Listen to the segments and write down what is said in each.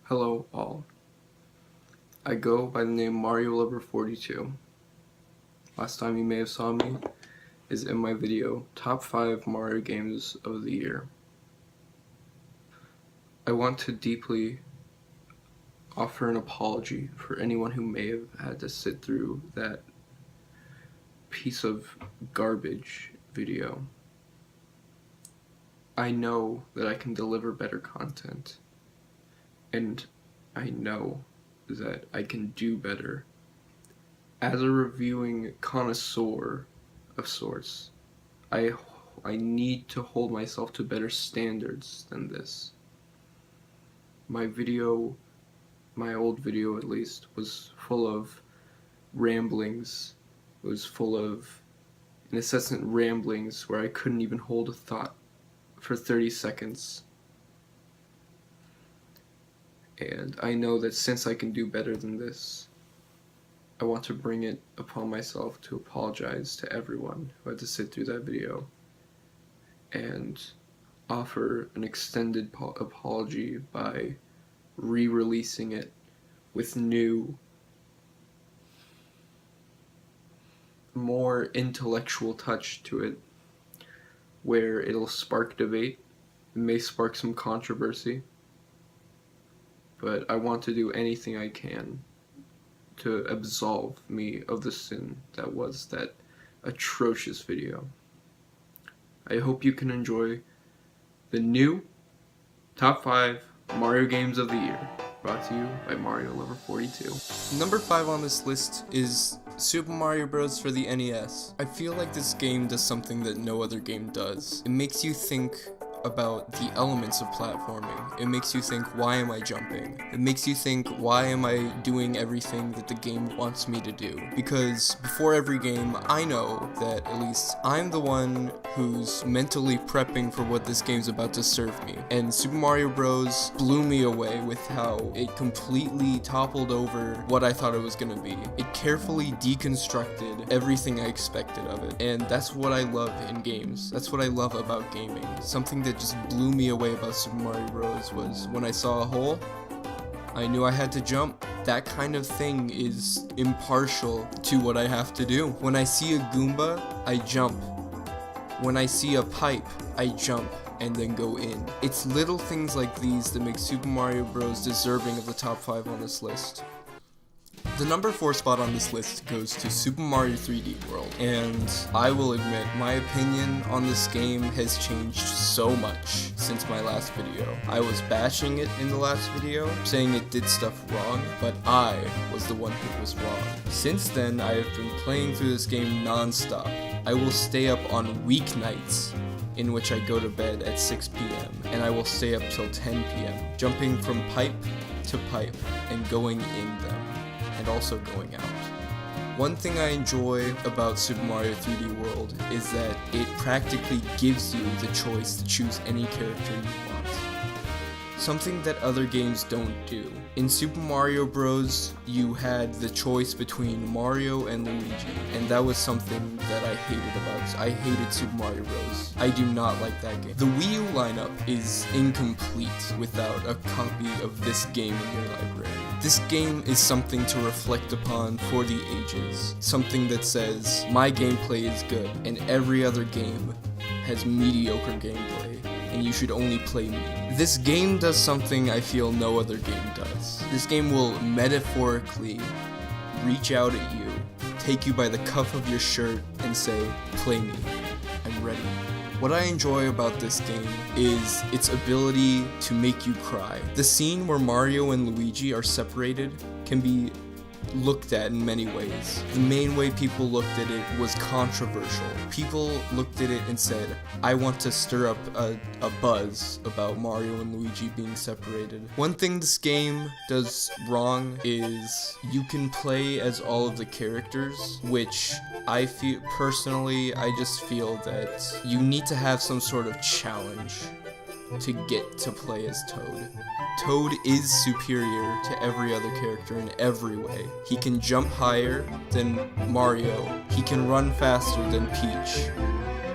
Hello all. I go by the name Mario Lover 42. Last time you may have saw me is in my video Top 5 Mario Games of the Year. I want to deeply offer an apology for anyone who may have had to sit through that piece of garbage video. I know that I can deliver better content, and I know that I can do better. As a reviewing connoisseur of sorts, I need to hold myself to better standards than this. My old video at least, was full of ramblings. It was full of incessant ramblings where I couldn't even hold a thought for 30 seconds. And I know that since I can do better than this, I want to bring it upon myself to apologize to everyone who had to sit through that video and offer an extended apology by re-releasing it with new, more intellectual touch to it, where it'll spark debate. It may spark some controversy, but I want to do anything I can to absolve me of the sin that was that atrocious video. I hope you can enjoy the new Top 5 Mario Games of the Year, brought to you by Mario Lover 42. Number 5 on this list is Super Mario Bros. For the NES. I feel like this game does something that no other game does. It makes you think about the elements of platforming. It makes you think, why am I jumping? It makes you think, why am I doing everything that the game wants me to do? Because before every game, I know that at least I'm the one who's mentally prepping for what this game's about to serve me. And Super Mario Bros. Blew me away with how it completely toppled over what I thought it was gonna be. It carefully deconstructed everything I expected of it. And that's what I love in games. That's what I love about gaming. Something that just blew me away about Super Mario Bros. Was when I saw a hole, I knew I had to jump. That kind of thing is impartial to what I have to do. When I see a Goomba, I jump. When I see a pipe, I jump and then go in. It's little things like these that make Super Mario Bros. Deserving of the top 5 on this list. The number 4 spot on this list goes to Super Mario 3D World, and I will admit, my opinion on this game has changed so much since my last video. I was bashing it in the last video, saying it did stuff wrong, but I was the one who was wrong. Since then, I have been playing through this game non-stop. I will stay up on weeknights, in which I go to bed at 6 p.m., and I will stay up till 10 p.m., jumping from pipe to pipe and going in them, and also going out. One thing I enjoy about Super Mario 3D World is that it practically gives you the choice to choose any character you want. Something that other games don't do. In Super Mario Bros., you had the choice between Mario and Luigi, and that was something that I hated about. I hated Super Mario Bros. I do not like that game. The Wii U lineup is incomplete without a copy of this game in your library. This game is something to reflect upon for the ages. Something that says, my gameplay is good, and every other game has mediocre gameplay, and you should only play me. This game does something I feel no other game does. This game will metaphorically reach out at you, take you by the cuff of your shirt, and say, play me, I'm ready. What I enjoy about this game is its ability to make you cry. The scene where Mario and Luigi are separated can be looked at in many ways. The main way people looked at it was controversial. People looked at it and said, I want to stir up a buzz about Mario and Luigi being separated. One thing this game does wrong is you can play as all of the characters, which I feel personally, I just feel that you need to have some sort of challenge to get to play as Toad. Toad is superior to every other character in every way. He can jump higher than Mario, he can run faster than Peach,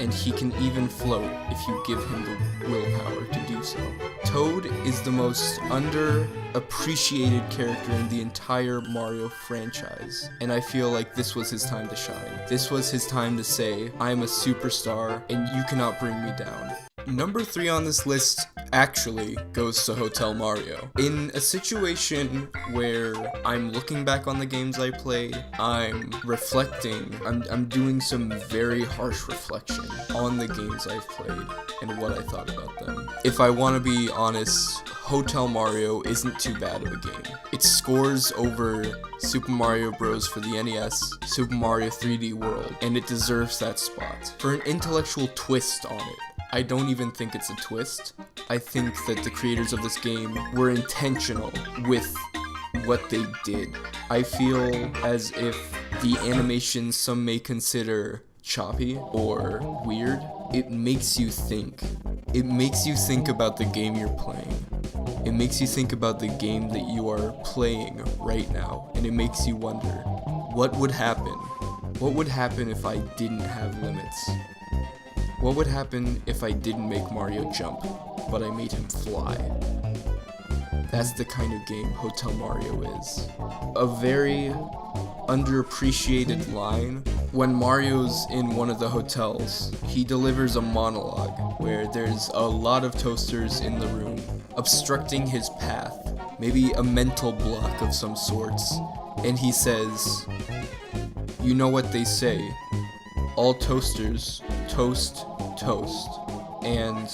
and he can even float if you give him the willpower to do so. Toad is the most underappreciated character in the entire Mario franchise, and I feel like this was his time to shine. This was his time to say, I'm a superstar, and you cannot bring me down. Number 3 on this list actually goes to Hotel Mario. In a situation where I'm looking back on the games I played, I'm reflecting, I'm doing some very harsh reflection on the games I've played and what I thought about them. If I want to be honest, Hotel Mario isn't too bad of a game. It scores over Super Mario Bros. For the NES, Super Mario 3D World, and it deserves that spot. For an intellectual twist on it, I don't even think it's a twist. I think that the creators of this game were intentional with what they did. I feel as if the animation some may consider choppy or weird, it makes you think. It makes you think about the game you're playing. It makes you think about the game that you are playing right now, and it makes you wonder, what would happen? What would happen if I didn't have limits? What would happen if I didn't make Mario jump, but I made him fly? That's the kind of game Hotel Mario is. A very underappreciated line. When Mario's in one of the hotels, he delivers a monologue where there's a lot of toasters in the room, obstructing his path, maybe a mental block of some sorts, and he says, "You know what they say, all toasters toast, toast," and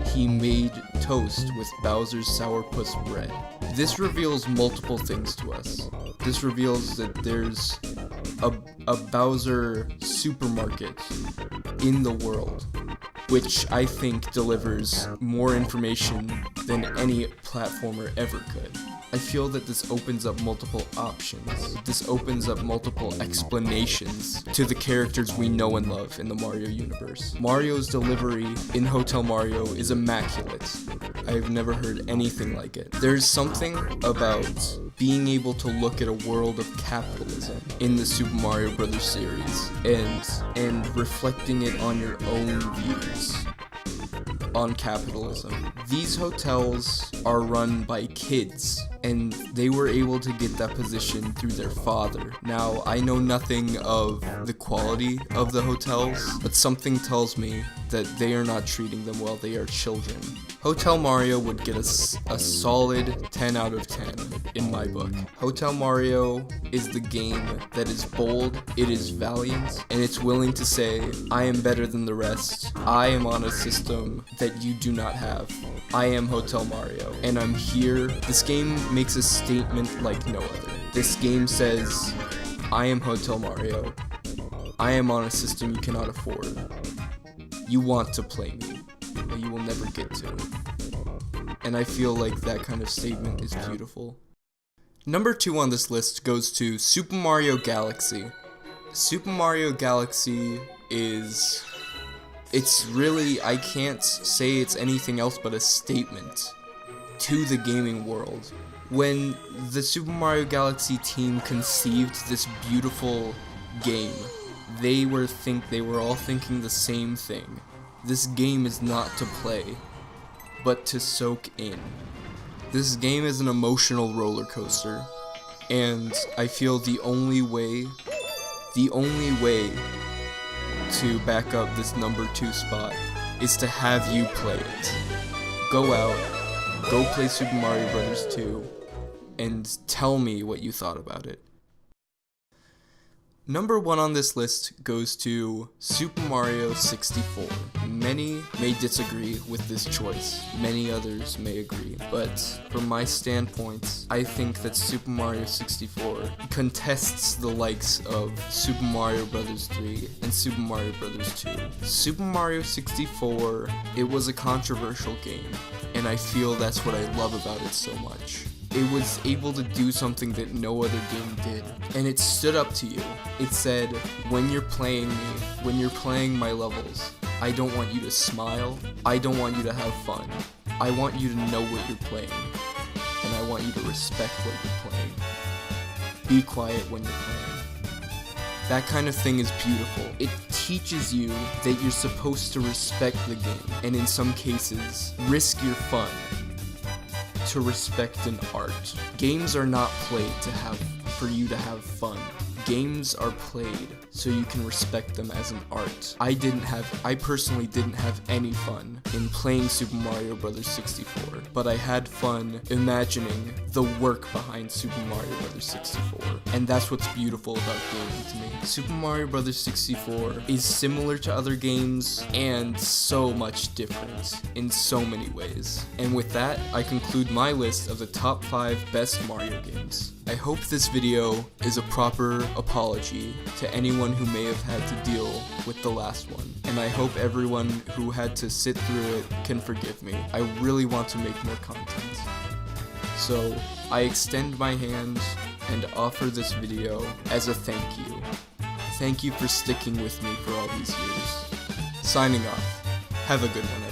he made toast with Bowser's sourpuss bread. This reveals multiple things to us. This reveals that there's a Bowser supermarket in the world, which I think delivers more information than any platformer ever could. I feel that this opens up multiple options. This opens up multiple explanations to the characters we know and love in the Mario universe. Mario's delivery in Hotel Mario is immaculate. I've never heard anything like it. There's something about being able to look at a world of capitalism in the Super Mario Bros. Series and reflecting it on your own views on capitalism. These hotels are run by kids, and they were able to get that position through their father. Now, I know nothing of the quality of the hotels, but something tells me that they are not treating them well. They are children. Hotel Mario would get a solid 10 out of 10 in my book. Hotel Mario is the game that is bold, it is valiant, and it's willing to say, I am better than the rest. I am on a system that you do not have. I am Hotel Mario, and I'm here. This game makes a statement like no other. This game says, I am Hotel Mario. I am on a system you cannot afford. You want to play me, but you will never get to. And I feel like that kind of statement is beautiful. Number 2 on this list goes to Super Mario Galaxy. Super Mario Galaxy is... it's really, I can't say it's anything else but a statement to the gaming world. When the Super Mario Galaxy team conceived this beautiful game, they were all thinking the same thing. This game is not to play, but to soak in. This game is an emotional roller coaster, and I feel the only way to back up this number 2 spot is to have you play it. Go out, go play Super Mario Bros. 2, and tell me what you thought about it. Number 1 on this list goes to Super Mario 64. Many may disagree with this choice, many others may agree, but from my standpoint, I think that Super Mario 64 contests the likes of Super Mario Bros. 3 and Super Mario Bros. 2. Super Mario 64, it was a controversial game, and I feel that's what I love about it so much. It was able to do something that no other game did, and it stood up to you. It said, when you're playing me, when you're playing my levels, I don't want you to smile, I don't want you to have fun. I want you to know what you're playing, and I want you to respect what you're playing. Be quiet when you're playing. That kind of thing is beautiful. It teaches you that you're supposed to respect the game, and in some cases, risk your fun to respect an art. Games are not played for you to have fun. Games are played so you can respect them as an art. I personally didn't have any fun in playing Super Mario Bros. 64, but I had fun imagining the work behind Super Mario Bros. 64, and that's what's beautiful about gaming to me. Super Mario Bros. 64 is similar to other games and so much different in so many ways. And with that, I conclude my list of the top 5 best Mario games. I hope this video is a proper apology to anyone who may have had to deal with the last one, and I hope everyone who had to sit through it can forgive me. I really want to make more content. So, I extend my hand and offer this video as a thank you. Thank you for sticking with me for all these years. Signing off. Have a good one,